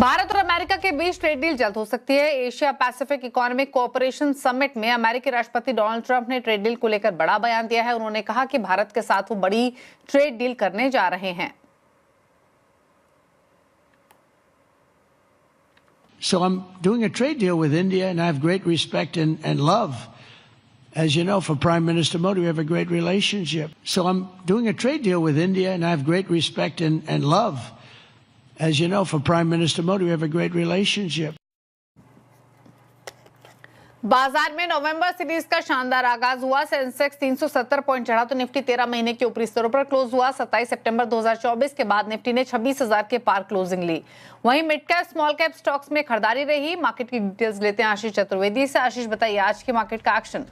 भारत और अमेरिका के बीच trade deal जल्द हो सकती है। Asia Pacific economic cooperation summit में अमेरिकी राष्ट्रपति डोनाल्ड ट्रंप ने ट्रेड डील को लेकर बड़ा बयान दिया है। उन्होंने कहा कि भारत के साथ वो बड़ी ट्रेड डील करने जा रहे हैं। So I'm doing a trade deal with India, and I have great respect and love. As you know, for Prime Minister Modi, we have a great relationship. So I'm doing a trade deal with India, and I have great respect and love. As you know, for Prime Minister Modi, we have a great relationship. बाजार में नवंबर series का शानदार आगाज हुआ। Sensex 370 point चढ़ा तो Nifty 13 महीने के ऊपरी स्तरों पर क्लोज हुआ। 27 सितंबर 2024 के बाद निफ्टी ने 26,000 के पार क्लोजिंग ली। वहीं mid cap small cap stocks में खरीदारी रही। मार्केट की डिटेल्स लेते हैं आशीष चतुर्वेदी से। आशीष, बताइए आज की मार्केट का एक्शन।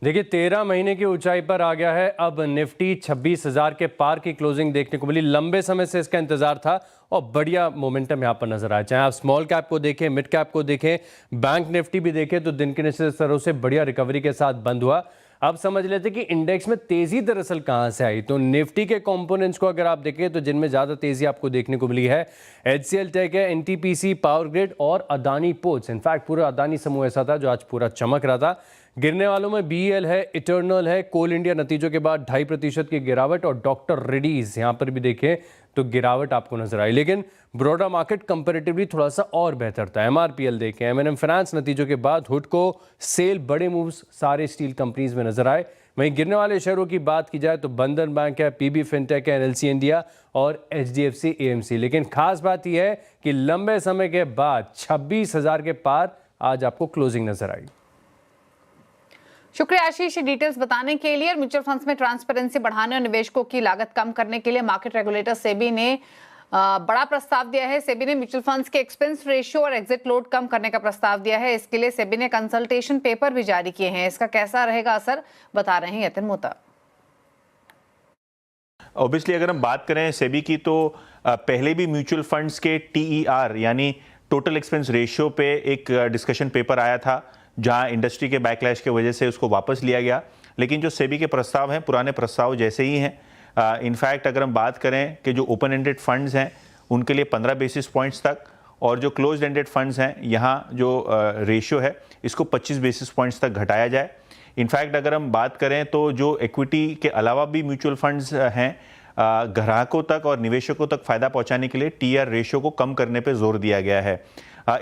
देखिए 13 महीने की ऊंचाई पर आ गया है। अब निफ्टी 26,000 के पार की क्लोजिंग देखने को मिली। लंबे समय से इसका इंतजार था और बढ़िया मोमेंटम यहां पर नजर आया। चाहे आप स्मॉल कैप को देखें, मिड कैप को देखें, बैंक निफ्टी भी देखें तो दिन के निचले स्तरों से बढ़िया रिकवरी के साथ बंद हुआ। अब समझ लेते कि इंडेक्स में तेजी दरअसल कहां से आई। तो निफ्टी के कंपोनेंट्स को अगर आप देखें तो जिनमें ज्यादा तेजी आपको देखने को मिली है HCL टेक है, NTPC, पावर ग्रिड और अदानी पोर्ट्स। इनफैक्ट पूरा अदानी समूह ऐसा था जो आज पूरा चमक रहा था। गिरने वालों में BEL है, इटर्नल है, कोल इंडिया नतीजों के बाद 2.5% की गिरावट और डॉक्टर रेड्डीज यहां पर भी देखें तो गिरावट आपको नजर आई। लेकिन ब्रॉडर मार्केट कंपैरेटिवली थोड़ा सा और बेहतर था। MRPL देखें, M&M फाइनेंस नतीजों के बाद हुडको सेल बड़े मूव्स सारे स्टील कंपनीज में नजर आए। वहीं गिरने वाले शेयरों की बात की जाए तो बंधन बैंक है, PB फिनटेक है, NLC इंडिया और HDFC AMC। लेकिन खास बात यह है कि लंबे समय के बाद 26,000 के पार आज आपको क्लोजिंग नजर आई। शुक्रिया आशीष डिटेल्स बताने के लिए। म्यूचुअल फंड्स में ट्रांसपेरेंसी बढ़ाने और निवेशकों की लागत कम करने के लिए मार्केट रेगुलेटर सेबी ने बड़ा प्रस्ताव दिया है। सेबी ने म्यूचुअल फंड्स के एक्सपेंस रेशियो और एग्जिट लोड कम करने का प्रस्ताव दिया है। इसके लिए सेबी ने कंसल्टेशन पेपर भी जारी किए हैं। इसका कैसा रहेगा असर, बता रहे हैं यतिन मोहता। ऑब्वियसली अगर हम बात करें सेबी की तो पहले भी म्यूचुअल फंड्स के TER यानी टोटल एक्सपेंस रेशियो पे एक डिस्कशन पेपर आया था जहां इंडस्ट्री के बैकलैश की वजह से उसको वापस लिया गया। लेकिन जो सेबी के प्रस्ताव हैं पुराने प्रस्ताव जैसे ही हैं। इनफैक्ट अगर हम बात करें कि जो ओपन एंडेड फंड्स हैं उनके लिए 15 बेसिस पॉइंट्स तक और जो क्लोज्ड एंडेड फंड्स हैं यहाँ जो रेशियो है इसको 25 बेसिस पॉइंट्स तक घटाया जाए। इनफैक्ट अगर हम बात करें तो जो इक्विटी के अलावा भी म्यूचुअल फंड्स हैं ग्राहकों तक और निवेशकों तक फ़ायदा पहुँचाने के लिए TER रेशियो को कम करने पर जोर दिया गया है।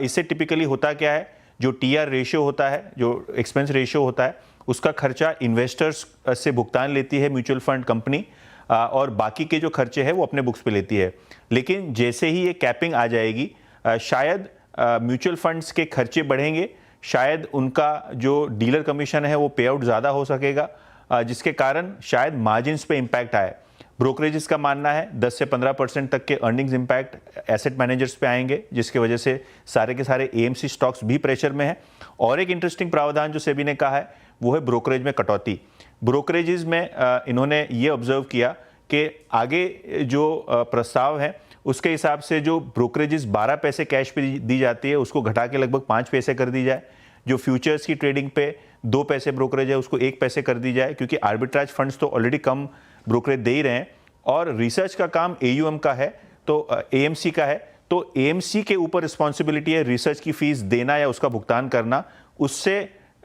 इससे टिपिकली होता क्या है, जो TER रेशियो होता है, जो एक्सपेंस रेशियो होता है, उसका खर्चा इन्वेस्टर्स से भुगतान लेती है म्यूचुअल फंड कंपनी और बाकी के जो खर्चे हैं वो अपने बुक्स पे लेती है। लेकिन जैसे ही ये कैपिंग आ जाएगी शायद म्यूचुअल फंड्स के खर्चे बढ़ेंगे, शायद उनका जो डीलर कमीशन है वो पे आउट ज़्यादा हो सकेगा, जिसके कारण शायद मार्जिन्स पे इम्पैक्ट आए। ब्रोकरेजेस का मानना है 10 से 15% तक के अर्निंग्स इम्पैक्ट एसेट मैनेजर्स पे आएंगे, जिसकी वजह से सारे के सारे AMC स्टॉक्स भी प्रेशर में हैं। और एक इंटरेस्टिंग प्रावधान जो सेबी ने कहा है वो है ब्रोकरेज में कटौती। ब्रोकरेजेस में इन्होंने ये ऑब्जर्व किया कि आगे जो प्रस्ताव है उसके हिसाब से जो ब्रोकरेजेस 12 पैसे कैश पे दी जाती है उसको घटा के लगभग 5 पैसे कर दी जाए। जो फ्यूचर्स की ट्रेडिंग पे 2 पैसे ब्रोकरेज है उसको 1 पैसे कर दी जाए, क्योंकि आर्बिट्राज फंड्स तो ऑलरेडी कम ब्रोकरेज दे ही रहे हैं। और रिसर्च का काम AUM का है तो AMC का है, तो AMC के ऊपर रिस्पॉन्सिबिलिटी है रिसर्च की फीस देना या उसका भुगतान करना। उससे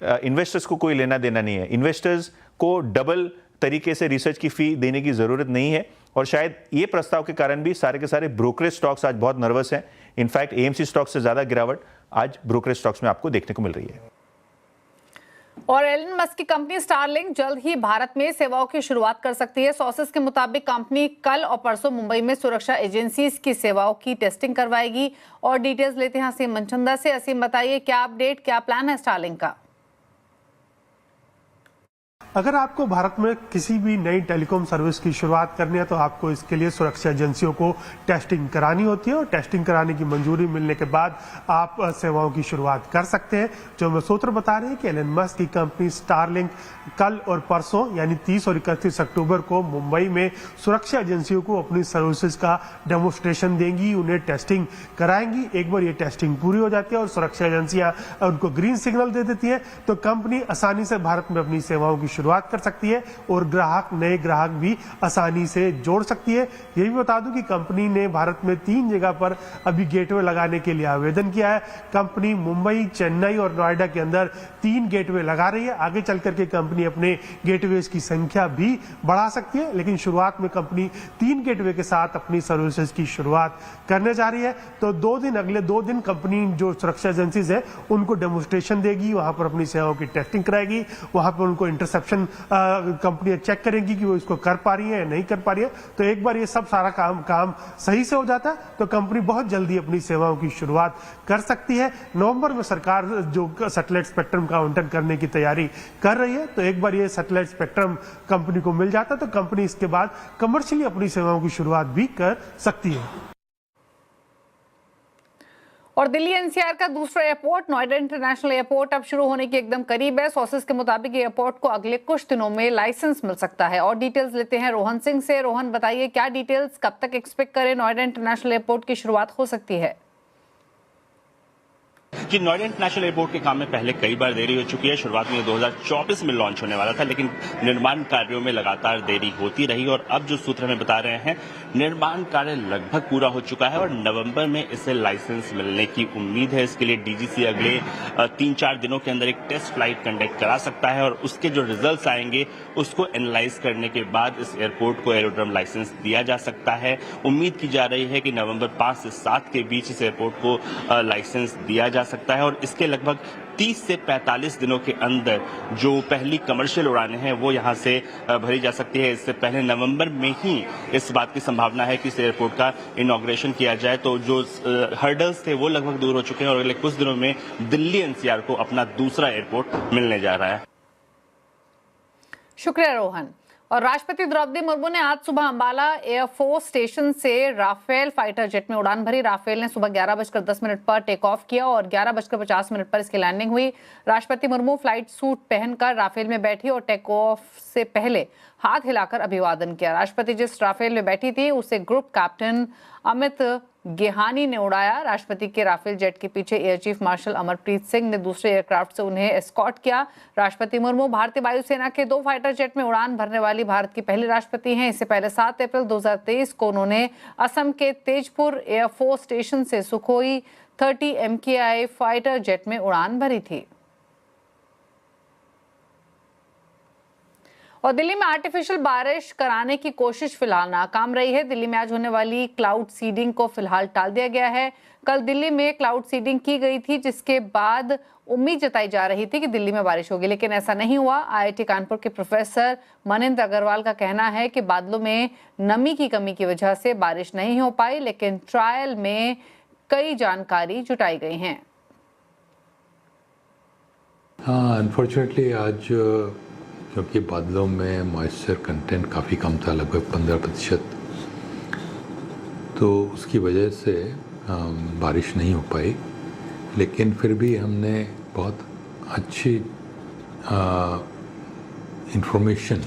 इन्वेस्टर्स को कोई लेना देना नहीं है। इन्वेस्टर्स को डबल तरीके से रिसर्च की फी देने की ज़रूरत नहीं है। और शायद ये प्रस्ताव के कारण भी सारे के सारे ब्रोकरेज स्टॉक्स आज बहुत नर्वस हैं। इनफैक्ट AMC स्टॉक्स से ज़्यादा गिरावट आज ब्रोकरेज स्टॉक्स में आपको देखने को मिल रही है। और एलन मस्क की कंपनी स्टारलिंक जल्द ही भारत में सेवाओं की शुरुआत कर सकती है। सोर्सेस के मुताबिक कंपनी कल और परसों मुंबई में सुरक्षा एजेंसीज की सेवाओं की टेस्टिंग करवाएगी। और डिटेल्स लेते हैं असीम मनचंदा से। असीम, बताइए क्या अपडेट, क्या प्लान है स्टारलिंक का? अगर आपको भारत में किसी भी नई टेलीकॉम सर्विस की शुरुआत करनी है तो आपको इसके लिए सुरक्षा एजेंसियों को टेस्टिंग करानी होती है और टेस्टिंग कराने की मंजूरी मिलने के बाद आप सेवाओं की शुरुआत कर सकते हैं। जो हमें सूत्र बता रहे हैं कि एलन मस्क की कंपनी स्टारलिंक कल और परसों यानी 30 और 31 अक्टूबर को मुंबई में सुरक्षा एजेंसियों को अपनी सर्विसेज का डेमोन्स्ट्रेशन देंगी, उन्हें टेस्टिंग कराएंगी। एक बार ये टेस्टिंग पूरी हो जाती है और सुरक्षा एजेंसियां उनको ग्रीन सिग्नल दे देती है तो कंपनी आसानी से भारत में अपनी सेवाओं की शुरुआत कर सकती है और नए ग्राहक भी आसानी से जोड़ सकती है। ये भी बता दूं कि कंपनी ने भारत में 3 जगह पर अभी गेटवे लगाने के लिए आवेदन किया है। कंपनी मुंबई, चेन्नई और नोएडा के अंदर 3 गेटवे लगा रही है। आगे चल करके कंपनी अपने गेटवेज की संख्या भी बढ़ा सकती है, लेकिन शुरुआत में कंपनी 3 गेटवे के साथ अपनी सर्विसेज की शुरुआत करने जा रही है। तो अगले 2 दिन कंपनी जो सुरक्षा एजेंसीज है उनको डेमोन्स्ट्रेशन देगी, वहां पर अपनी सेवाओं की टेस्टिंग कराएगी, वहां पर उनको इंटरसेप्शन कंपनी चेक करेंगी कि वो इसको कर पा रही है या नहीं कर पा रही है। तो एक बार ये सब सारा काम सही से हो जाता है तो कंपनी बहुत जल्दी अपनी सेवाओं की शुरुआत कर सकती है। नवंबर में सरकार जो सैटेलाइट स्पेक्ट्रम का आवंटन करने की तैयारी कर रही है, तो एक बार ये सैटेलाइट स्पेक्ट्रम कंपनी को मिल जाता है तो कंपनी इसके बाद कमर्शियली अपनी सेवाओं की शुरुआत भी कर सकती है। और दिल्ली एनसीआर का दूसरा एयरपोर्ट नोएडा इंटरनेशनल एयरपोर्ट अब शुरू होने के एकदम करीब है। सोर्सेज के मुताबिक एयरपोर्ट को अगले कुछ दिनों में लाइसेंस मिल सकता है। और डिटेल्स लेते हैं रोहन सिंह से। रोहन, बताइए क्या डिटेल्स, कब तक एक्सपेक्ट करें नोएडा इंटरनेशनल एयरपोर्ट की शुरुआत हो सकती है? जी, नोएडा इंटरनेशनल एयरपोर्ट के काम में पहले कई बार देरी हो चुकी है। शुरुआत में 2024 में लॉन्च होने वाला था, लेकिन निर्माण कार्यों में लगातार देरी होती रही और अब जो सूत्र हमें बता रहे हैं निर्माण कार्य लगभग पूरा हो चुका है और नवंबर में इसे लाइसेंस मिलने की उम्मीद है। इसके लिए डीजीसी अगले 3-4 दिनों के अंदर एक टेस्ट फ्लाइट कंडक्ट करा सकता है और उसके जो रिजल्ट्स आएंगे उसको एनालाइज करने के बाद इस एयरपोर्ट को एरोड्रम लाइसेंस दिया जा सकता है। उम्मीद की जा रही है कि नवंबर 5 से 7 के बीच इस एयरपोर्ट को लाइसेंस दिया जा सकता है और इसके लगभग 30 से 45 दिनों के अंदर जो पहली कमर्शियल उड़ानें हैं वो यहां से भरी जा सकती है। इससे पहले नवंबर में ही इस बात की संभावना है कि इस एयरपोर्ट का इनॉग्रेशन किया जाए। तो जो हर्डल्स थे वो लगभग दूर हो चुके हैं और अगले कुछ दिनों में दिल्ली एनसीआर को अपना दूसरा एयरपोर्ट मिलने जा रहा है। शुक्रिया रोहन। और राष्ट्रपति द्रौपदी मुर्मू ने आज सुबह अंबाला एयरफोर्स स्टेशन से राफेल फाइटर जेट में उड़ान भरी। राफेल ने सुबह 11:10 पर टेक ऑफ किया और 11:50 पर इसकी लैंडिंग हुई। राष्ट्रपति मुर्मू फ्लाइट सूट पहनकर राफेल में बैठी और टेक ऑफ से पहले हाथ हिलाकर अभिवादन किया। राष्ट्रपति जिस राफेल में बैठी थी उसे ग्रुप कैप्टन अमित गेहानी ने उड़ाया। राष्ट्रपति के राफेल जेट के पीछे air chief marshal Amarpreet Singh ने दूसरे एयरक्राफ्ट से उन्हें एस्कॉर्ट किया। राष्ट्रपति मुर्मू भारतीय वायुसेना के 2 फाइटर जेट में उड़ान भरने वाली भारत की पहली राष्ट्रपति हैं। इससे पहले 7 अप्रैल 2023 को उन्होंने असम के तेजपुर एयरफोर्स स्टेशन से सुखोई 30 MKI फाइटर जेट में उड़ान भरी थी। और दिल्ली में आर्टिफिशियल बारिश कराने की कोशिश फिलहाल नाकाम रही है। दिल्ली में आज होने वाली क्लाउड सीडिंग को फिलहाल टाल दिया गया है। कल दिल्ली में क्लाउड सीडिंग की गई थी, जिसके बाद उम्मीद जताई जा रही थी कि दिल्ली में बारिश होगी, लेकिन ऐसा नहीं हुआ। IIT कानपुर के प्रोफेसर मनिंद्र अग्रवाल का कहना है कि बादलों में नमी की कमी की वजह से बारिश नहीं हो पाई, लेकिन ट्रायल में कई जानकारी जुटाई गई हैं। हाँ, अनफॉर्चुनेटली आज क्योंकि बादलों में मॉइस्चर कंटेंट काफ़ी कम था, लगभग 15%, तो उसकी वजह से बारिश नहीं हो पाई। लेकिन फिर भी हमने बहुत अच्छी इंफॉर्मेशन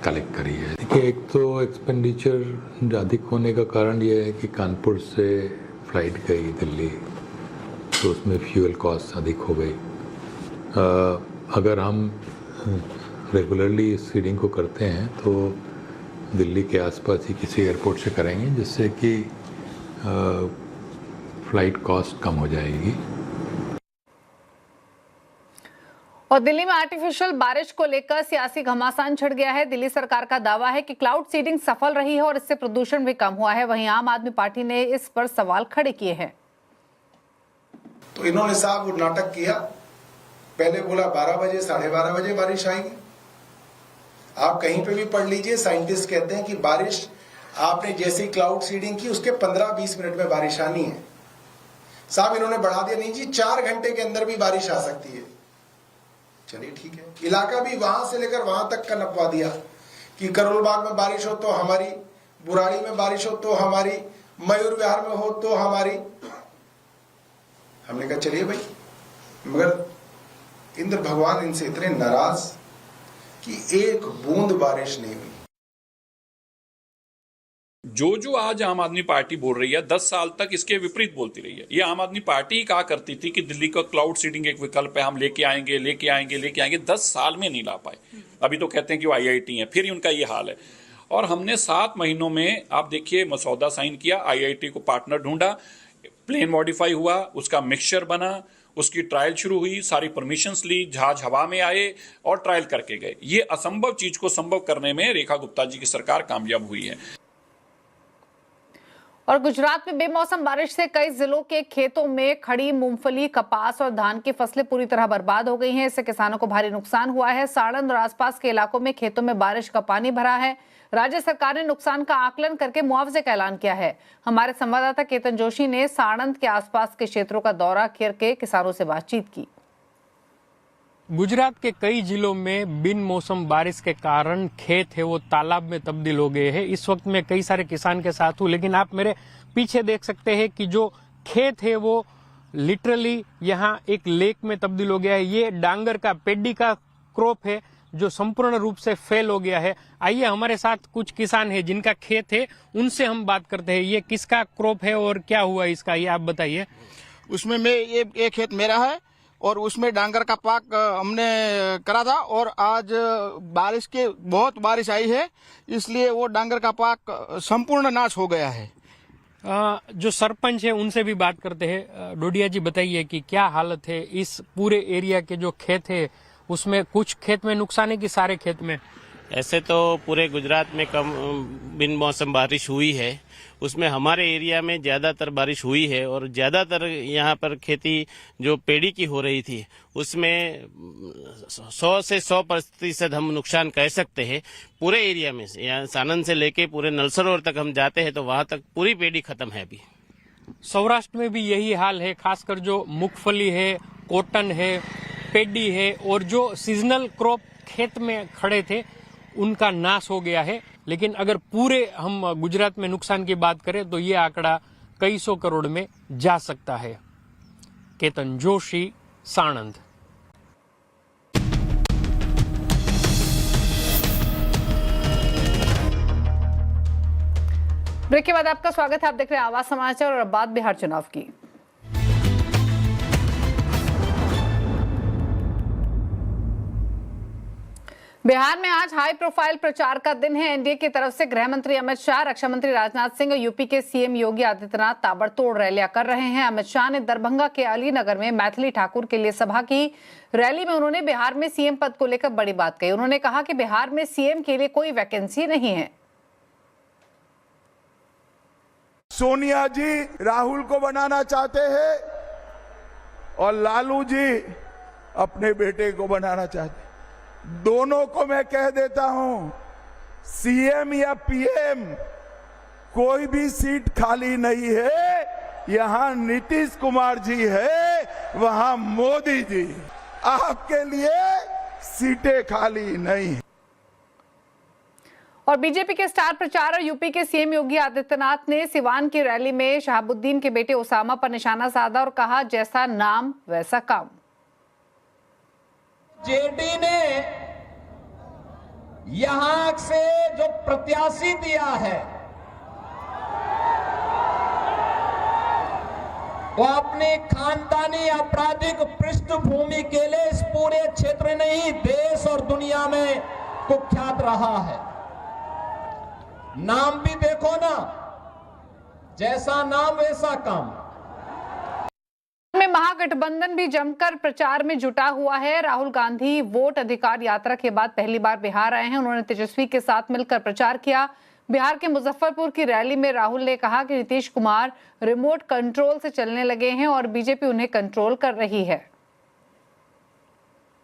कलेक्ट करी है। देखिए, एक तो एक्सपेंडिचर अधिक होने का कारण ये है कि कानपुर से फ्लाइट गई दिल्ली, तो उसमें फ्यूल कॉस्ट अधिक हो गई। अगर हम रेगुलरली इस सीडिंग को करते हैं तो दिल्ली के आसपास ही किसी एयरपोर्ट से करेंगे, जिससे कि फ्लाइट कॉस्ट कम हो जाएगी। और दिल्ली में आर्टिफिशियल बारिश को लेकर सियासी घमासान छिड़ गया है। दिल्ली सरकार का दावा है कि क्लाउड सीडिंग सफल रही है और इससे प्रदूषण भी कम हुआ है। वहीं आम आदमी पार्टी ने इस पर सवाल खड़े किए हैं। तो इन्होंने साहब नाटक किया, पहले बोला 12 बजे 12:30 बजे बारिश आएगी। आप कहीं पे भी पढ़ लीजिए, साइंटिस्ट कहते हैं कि बारिश आपने जैसे ही क्लाउड सीडिंग की उसके 15-20 मिनट में बारिश आनी है। साहब इन्होंने बढ़ा दिया, नहीं जी 4 घंटे के अंदर भी बारिश आ सकती है। चलिए ठीक है, इलाका भी वहां से लेकर वहां तक का नपवा दिया कि करोल बाग में बारिश हो तो हमारी, बुराड़ी में बारिश हो तो हमारी, मयूर विहार में हो तो हमारी। हमने कहा चलिए भाई, मगर इंद्र भगवान इनसे इतने नाराज कि एक बूंद बारिश नहीं हुई। जो आज आम आदमी पार्टी बोल रही है 10 साल तक इसके विपरीत बोलती रही है। ये आम आदमी पार्टी ही कहा करती थी कि दिल्ली का क्लाउड सीडिंग एक विकल्प है, हम लेके आएंगे। 10 साल में नहीं ला पाए। अभी तो कहते हैं कि वो IIT है, फिर ही उनका ये हाल है। और हमने 7 महीनों में आप देखिए मसौदा साइन किया, IIT को पार्टनर ढूंढा, प्लेन मॉडिफाई हुआ, उसका मिक्सचर बना, उसकी ट्रायल शुरू हुई, सारी परमिशंस ली, जहाज हवा में आए और ट्रायल करके गए। ये असंभव चीज को संभव करने में रेखा गुप्ता जी की सरकार कामयाब हुई है। और गुजरात में बेमौसम बारिश से कई जिलों के खेतों में खड़ी मूंगफली, कपास और धान की फसलें पूरी तरह बर्बाद हो गई हैं। इससे किसानों को भारी नुकसान हुआ है। साणंद और आसपास के इलाकों में खेतों में बारिश का पानी भरा है। राज्य सरकार ने नुकसान का आकलन करके मुआवजे का ऐलान किया है। हमारे संवाददाता केतन जोशी ने साणंद के आसपास के क्षेत्रों का दौरा करके किसानों से बातचीत की। गुजरात के कई जिलों में बिन मौसम बारिश के कारण खेत है वो तालाब में तब्दील हो गए हैं। इस वक्त मैं कई सारे किसान के साथ हूँ, लेकिन आप मेरे पीछे देख सकते हैं कि जो खेत है वो लिटरली यहाँ एक लेक में तब्दील हो गया है। ये डांगर का पेडी का क्रॉप है जो संपूर्ण रूप से फेल हो गया है। आइए हमारे साथ कुछ किसान हैं जिनका खेत है, उनसे हम बात करते हैं। ये किसका क्रॉप है और क्या हुआ इसका, ये आप बताइए। उसमें ये खेत मेरा है और उसमें डांगर का पाक हमने करा था, और आज बहुत बारिश आई है, इसलिए वो डांगर का पाक संपूर्ण नाश हो गया है। जो सरपंच है उनसे भी बात करते हैं। डोडिया जी बताइए कि क्या हालत है इस पूरे एरिया के जो खेत है, उसमें कुछ खेत में नुकसान है कि सारे खेत में? ऐसे तो पूरे गुजरात में कम बिन मौसम बारिश हुई है, उसमें हमारे एरिया में ज़्यादातर बारिश हुई है और ज़्यादातर यहाँ पर खेती जो पेड़ी की हो रही थी उसमें 100 से 100% हम नुकसान कह सकते हैं पूरे एरिया में। यहाँ सानंद से लेके पूरे नलसरोवर तक हम जाते हैं तो वहाँ तक पूरी पेड़ी खत्म है। अभी सौराष्ट्र में भी यही हाल है, खासकर जो मूंगफली है, कॉटन है, पेडी है और जो सीजनल क्रॉप खेत में खड़े थे उनका नाश हो गया है। लेकिन अगर पूरे हम गुजरात में नुकसान की बात करें तो ये आंकड़ा कई सौ करोड़ में जा सकता है। केतन जोशी, साणंद। ब्रेक के बाद आपका स्वागत है। आप देख रहे हैं आवाज समाचार और अब बात बिहार चुनाव की। बिहार में आज हाई प्रोफाइल प्रचार का दिन है। एनडीए की तरफ से गृह मंत्री अमित शाह, रक्षा मंत्री राजनाथ सिंह और यूपी के सीएम योगी आदित्यनाथ ताबड़तोड़ रैलियां कर रहे हैं। अमित शाह ने दरभंगा के अलीनगर में मैथिली ठाकुर के लिए सभा की। रैली में उन्होंने बिहार में सीएम पद को लेकर बड़ी बात कही। उन्होंने कहा कि बिहार में सीएम के लिए कोई वैकेंसी नहीं है। सोनिया जी राहुल को बनाना चाहते हैं और लालू जी अपने बेटे को बनाना चाहते हैं। दोनों को मैं कह देता हूं, सीएम या पीएम कोई भी सीट खाली नहीं है। यहां नीतीश कुमार जी है, वहां मोदी जी। आपके लिए सीटें खाली नहीं है। और बीजेपी के स्टार प्रचारक यूपी के सीएम योगी आदित्यनाथ ने सिवान की रैली में शहाबुद्दीन के बेटे उसामा पर निशाना साधा और कहा, जैसा नाम वैसा काम। जेडी ने यहां से जो प्रत्याशी दिया है वो अपनी खानदानी आपराधिक पृष्ठभूमि के लिए इस पूरे क्षेत्र नहीं देश और दुनिया में कुख्यात रहा है। नाम भी देखो ना, जैसा नाम वैसा काम। में महागठबंधन भी जमकर प्रचार में जुटा हुआ है। राहुल गांधी वोट अधिकार यात्रा के बाद पहली बार बिहार आए हैं। उन्होंने तेजस्वी के साथ मिलकर प्रचार किया। बिहार के मुजफ्फरपुर की रैली में राहुल ने कहा कि नीतीश कुमार रिमोट कंट्रोल से चलने लगे हैं और बीजेपी उन्हें कंट्रोल कर रही है।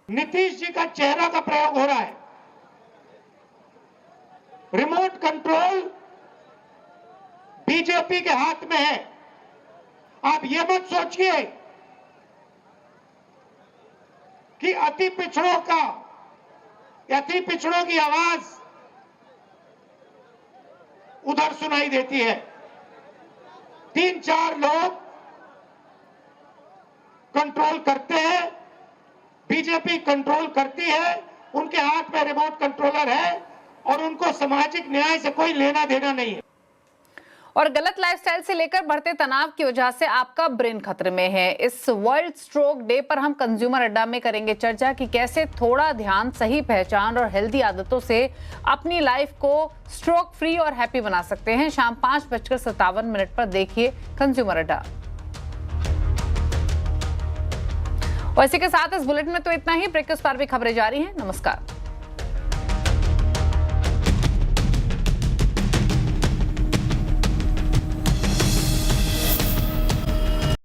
नीतीश जी का चेहरा का प्रयोग हो रहा है। रिमोट कंट्रोल बीजेपी के हाथ में है। आप ये मत सोचिए कि अति पिछड़ों की आवाज उधर सुनाई देती है। 3-4 लोग कंट्रोल करते हैं, बीजेपी कंट्रोल करती है, उनके हाथ में रिमोट कंट्रोलर है और उनको सामाजिक न्याय से कोई लेना देना नहीं है। और गलत लाइफस्टाइल से लेकर बढ़ते तनाव की वजह से आपका ब्रेन खतरे में है। इस वर्ल्ड स्ट्रोक डे पर हम कंज्यूमर अड्डा में करेंगे चर्चा कि कैसे थोड़ा ध्यान, सही पहचान और हेल्दी आदतों से अपनी लाइफ को स्ट्रोक फ्री और हैप्पी बना सकते हैं। शाम 5:57 पर देखिए कंज्यूमर अड्डा। और इसी के साथ इस बुलेटिन में तो इतना ही। ब्रेक के उस पार भी खबरें जारी हैं। नमस्कार।